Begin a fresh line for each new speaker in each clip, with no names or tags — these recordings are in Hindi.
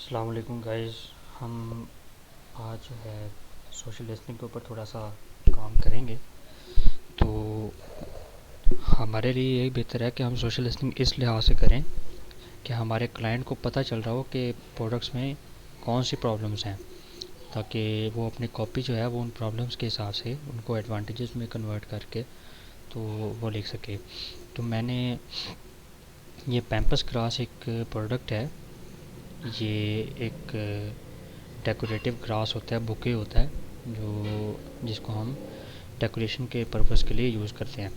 अस्सलाम वालेकुम गाइस। हम आज जो है सोशल लिसनिंग के ऊपर थोड़ा सा काम करेंगे। तो हमारे लिए यही बेहतर है कि हम सोशल लिसनिंग इस लिहाज से करें कि हमारे क्लाइंट को पता चल रहा हो कि प्रोडक्ट्स में कौन सी प्रॉब्लम्स हैं, ताकि वो अपनी कॉपी जो है वो उन प्रॉब्लम्स के हिसाब से उनको एडवांटेजेस में कन्वर्ट करके तो वो लिख सके। तो मैंने ये पैम्पस ग्रास एक प्रोडक्ट है। ये एक डेकोरेटिव ग्रास होता है, बुके होता है जो जिसको हम डेकोरेशन के पर्पस के लिए यूज़ करते हैं।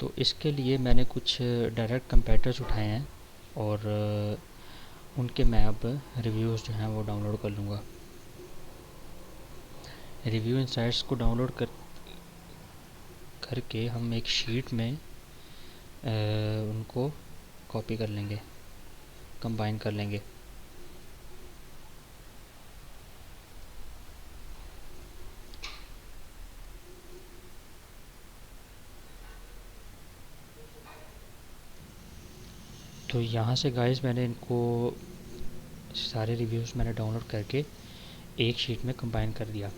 तो इसके लिए मैंने कुछ डायरेक्ट कंपेटर्स उठाए हैं और उनके मैं अब रिव्यूज़ जो हैं वो डाउनलोड कर लूँगा। रिव्यू इनसाइट्स को डाउनलोड करके हम एक शीट में उनको कॉपी कर लेंगे, कंबाइन कर लेंगे। तो यहाँ से गाइस मैंने इनको सारे रिव्यूज़ मैंने डाउनलोड करके एक शीट में कंबाइन कर दिया।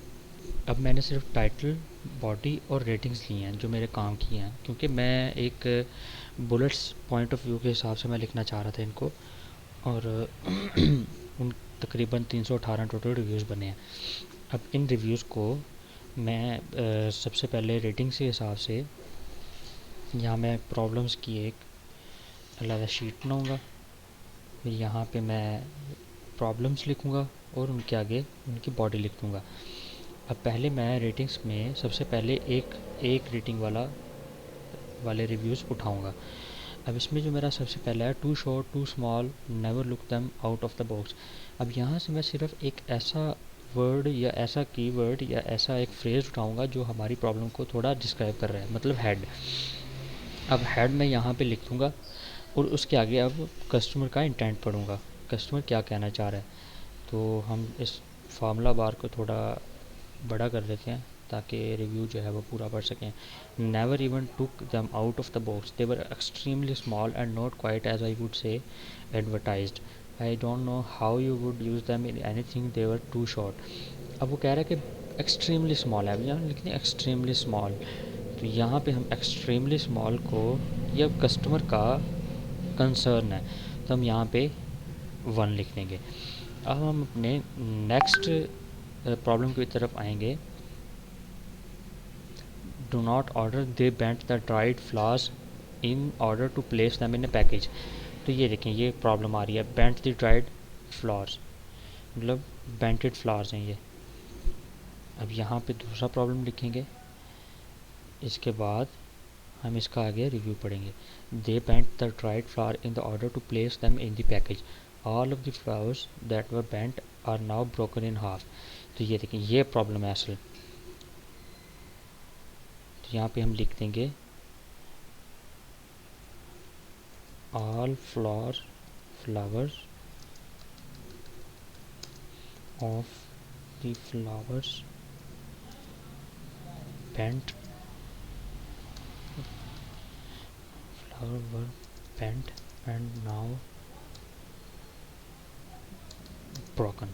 अब मैंने सिर्फ टाइटल, बॉडी और रेटिंग्स ली हैं जो मेरे काम की हैं, क्योंकि मैं एक बुलेट्स पॉइंट ऑफ व्यू के हिसाब से मैं लिखना चाह रहा था इनको। और उन तकरीबन 318 टोटल रिव्यूज़ बने हैं। अब इन रिव्यूज़ को मैं सबसे पहले रेटिंग्स के हिसाब से यहाँ मैं प्रॉब्लम्स की एक अलग शीट बनाऊँगा। फिर यहाँ पे मैं प्रॉब्लम्स लिखूँगा और उनके आगे उनकी बॉडी लिख दूँगा। अब पहले मैं रेटिंग्स में सबसे पहले एक रेटिंग वाले रिव्यूज़ उठाऊँगा। अब इसमें जो मेरा सबसे पहला है, too short, too small, never look them out of the box. अब यहाँ से मैं सिर्फ एक ऐसा वर्ड या ऐसा कीवर्ड या ऐसा एक फ्रेज़ उठाऊँगा जो हमारी प्रॉब्लम को थोड़ा डिस्क्राइब कर रहा है, मतलब हेड। अब हेड मैं यहाँ पे लिख दूँगा और उसके आगे अब कस्टमर का इंटेंट पढ़ूँगा, कस्टमर क्या कहना चाह रहा है। तो हम इस फार्मूला बार को थोड़ा बड़ा कर देते हैं ताकि रिव्यू जो है वो पूरा पढ़ सकें। Never even took them out of the box, they were extremely small and not quite as I would say advertised. I don't know how you would use them in anything, they were too short. अब वो कह रहा है कि एक्सट्रीमली स्मॉल है। अब यहाँ लिखते हैं एक्सट्रीमली स्मॉल। तो यहाँ पे हम एक्सट्रीमली स्मॉल को, यह कस्टमर का कंसर्न है, तो हम यहाँ पे 1 लिख देंगे। अब हम अपने नेक्स्ट प्रॉब्लम की तरफ आएंगे। Do not order they bent the dried flowers in order to place them in a package. तो ये देखें, ये प्रॉब्लम आ रही है, बेंट द ड्राइड फ्लावर्स, मतलब बेंटेड फ्लावर्स हैं ये। अब यहाँ पे दूसरा प्रॉब्लम लिखेंगे, इसके बाद हम इसका आगे रिव्यू पढ़ेंगे। They bent the dried flower in the order to place them in the package, all of the flowers that were bent are now broken in half. तो ये देखें, ये प्रॉब्लम है असल। तो यहाँ पे हम लिख देंगे all flowers of the flowers bent flower were bent and now broken।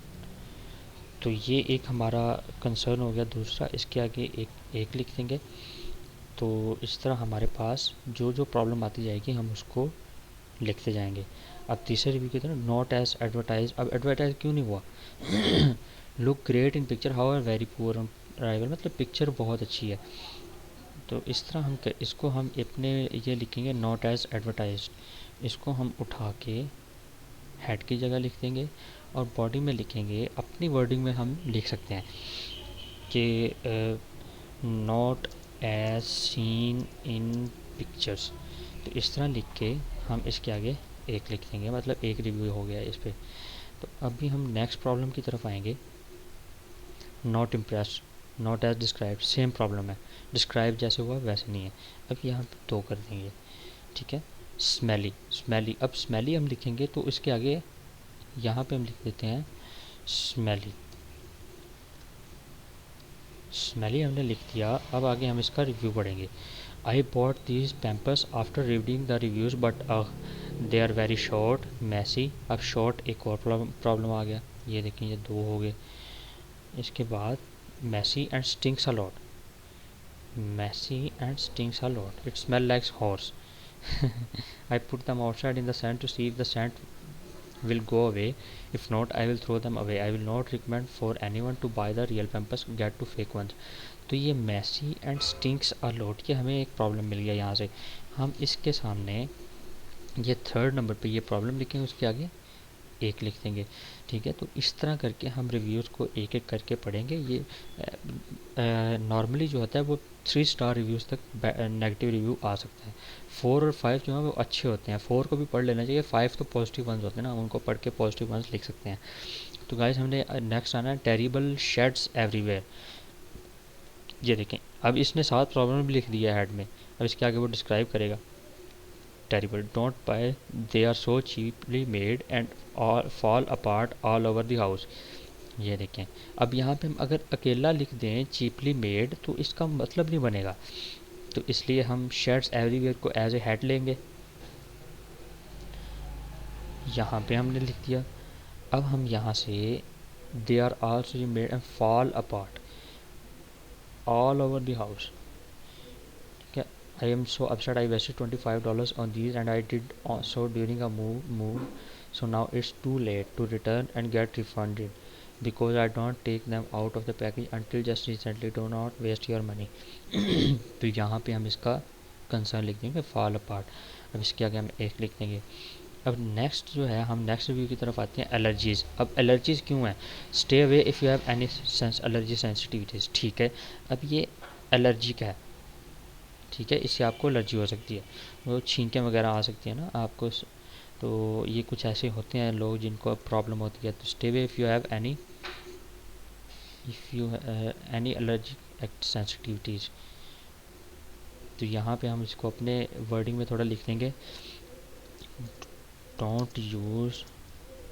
तो ये एक हमारा कंसर्न हो गया। दूसरा, इसके आगे एक लिख देंगे। तो इस तरह हमारे पास जो जो प्रॉब्लम आती जाएगी हम उसको लिखते जाएंगे। अब तीसरे रिव्यू की तरह, नॉट एज एडवर्टाइज। अब एडवर्टाइज क्यों नहीं हुआ? Look great in picture how are very poor on arrival, मतलब पिक्चर बहुत अच्छी है। तो इस तरह इसको हम अपने ये लिखेंगे नॉट एज एडवर्टाइज। इसको हम उठा के हेड की जगह लिख देंगे और बॉडी में लिखेंगे, अपनी वर्डिंग में हम लिख सकते हैं कि not as seen in pictures. तो इस तरह लिख के हम इसके आगे एक लिख देंगे, मतलब एक रिव्यू हो गया इस पर। तो अभी हम नेक्स्ट प्रॉब्लम की तरफ आएंगे। Not impress, not as describe, same problem है, डिस्क्राइब जैसे हुआ वैसे नहीं है। अब यहाँ पे 2 कर देंगे, ठीक है। स्मेली, अब स्मेली हम लिखेंगे तो इसके आगे यहाँ पे हम लिख देते हैं स्मेली। स्मेली हमने लिख दिया। अब आगे हम इसका रिव्यू पढ़ेंगे। I bought these Pampers after reading the reviews but they are very short messy. अब शॉर्ट एक और प्रॉब्लम आ गया, ये देखें ये दो हो गए। इसके बाद messy and stinks a lot, messy and stinks a lot, it smell like horse. I put them outside in the sun to see if the scent will go away. If not, I will throw them away. I will not recommend for anyone to buy the real pampers. Get to fake ones. तो ये messy and stinks a lot, ये हमें एक प्रॉब्लम मिल गया यहाँ से। हम इसके सामने ये थर्ड नंबर पे ये प्रॉब्लम लिखेंगे, उसके आगे एक लिख देंगे। ठीक है, तो इस तरह करके हम रिव्यूज़ को एक एक करके पढ़ेंगे। ये नॉर्मली जो होता है वो 3 स्टार रिव्यूज़ तक नेगेटिव रिव्यू आ सकता है। 4 और 5 जो है वो अच्छे होते हैं, 4 को भी पढ़ लेना चाहिए, 5 तो पॉजिटिव वंस होते हैं ना, उनको पढ़ के पॉजिटिव वंस लिख सकते हैं। तो गाइस हमने नेक्स्ट आना है टेरिबल शेड्स एवरीवेयर। ये देखें, अब इसने 7 प्रॉब्लम भी लिख दिया है हेड में, अब इसके आगे वो डिस्क्राइब करेगा। Terrible, don't buy, they are so cheaply made and all fall apart all over the house। ये देखें, अब यहाँ पे हम अगर अकेला लिख दें चीपली मेड तो इसका मतलब नहीं बनेगा, तो इसलिए हम शर्ट्स एवरीवेयर को एज ए हेड लेंगे। यहाँ पे हमने लिख दिया। अब हम यहाँ से they are also made and fall apart all over the house. I am so upset. I wasted $25 on these and I did so during a move. So now it's too late to return and get refunded because I don't take them out of the package until just recently. Do not waste your money। तो यहाँ पे हम इसका कंसर्न लिख देंगे फॉल अपार्ट। अब इसके आगे हम एक लिख देंगे। अब नेक्स्ट जो है, हम नेक्स्ट रिव्यू की तरफ आते हैं, एलर्जीज़। अब एलर्जीज़ क्यों है? Stay away if you have any allergy sensitivities. ठीक है, अब ये एलर्जी का है, ठीक है, इससे आपको एलर्जी हो सकती है, वो छींकें वगैरह आ सकती है ना आपको। तो ये कुछ ऐसे होते हैं लोग जिनको प्रॉब्लम होती है। तो stay away if you have any allergy sensitivities. तो यहाँ पे हम इसको अपने वर्डिंग में थोड़ा लिख देंगे, don't use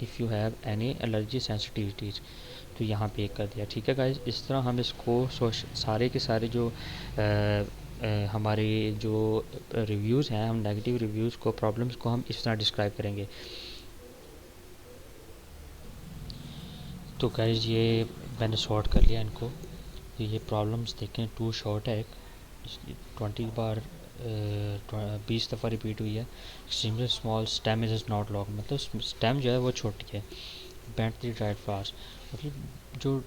if you have any allergy sensitivities. तो यहाँ पे एक कर दिया। ठीक है गाइस, इस तरह हम इसको सारे के सारे जो हमारे जो रिव्यूज़ हैं, हम नेगेटिव रिव्यूज़ को, प्रॉब्लम्स को हम इस तरह डिस्क्राइब करेंगे। तो गाइस ये मैंने सॉर्ट कर लिया इनको। तो ये प्रॉब्लम्स देखें, 2 शॉर्ट है, 20 बार 20 दफ़ा रिपीट हुई है। Extremely small stem is not long, मतलब स्टेम जो है वो छोटी है। बेंट द ड्राइड फ्लावर्स, मतलब जो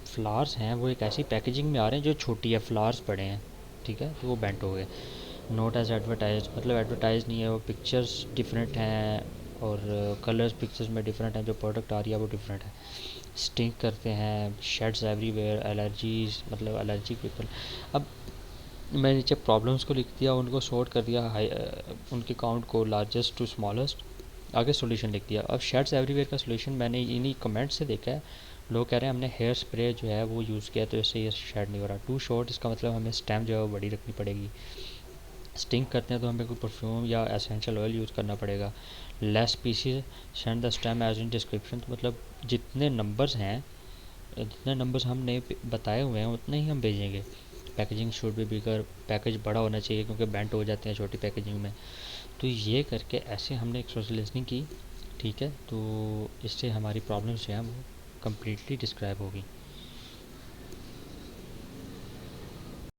फ्लावर्स हैं वो एक ऐसी पैकेजिंग में आ रहे हैं जो छोटी है, फ्लावर्स बड़े हैं, ठीक है, तो वो बेंट हो गए। नोट एज एडवर्टाइज, मतलब एडवर्टाइज नहीं है, वो पिक्चर्स डिफरेंट हैं और कलर्स पिक्चर्स में डिफरेंट हैं, जो प्रोडक्ट आ रही है वो डिफरेंट है। स्टिंक करते हैं, शेड्स एवरीवेयर, एलर्जीज, मतलब एलर्जी पीपल। अब मैं नीचे प्रॉब्लम्स को लिख दिया, उनको सॉर्ट कर दिया, उनके काउंट को लार्जेस्ट टू स्मॉलेस्ट, आगे सॉल्यूशन लिख दिया। अब शेड्स एवरीवेयर का सॉल्यूशन मैंने इन्हीं कमेंट से देखा है, लोग कह रहे हैं हमने हेयर स्प्रे जो है वो यूज़ किया तो इससे ये शेड नहीं हो रहा। 2 शॉर्ट, इसका मतलब हमें स्टेम जो है वो बड़ी रखनी पड़ेगी। स्टिंक करते हैं तो हमें कोई परफ्यूम या एसेंशियल ऑयल यूज़ करना पड़ेगा। Less pieces send the stem as in description, तो मतलब जितने नंबर्स हैं, जितने नंबर्स हमने बताए हुए हैं उतने ही हम भेजेंगे। पैकेजिंग शुड भी बिगर, पैकेज बड़ा होना चाहिए क्योंकि बेंट हो जाते हैं छोटी पैकेजिंग में। तो ये करके ऐसे हमने एक सोशल लिसनिंग की, ठीक है, तो इससे हमारी प्रॉब्लम्स जो हैं वो कम्प्लीटली डिस्क्राइब होगी।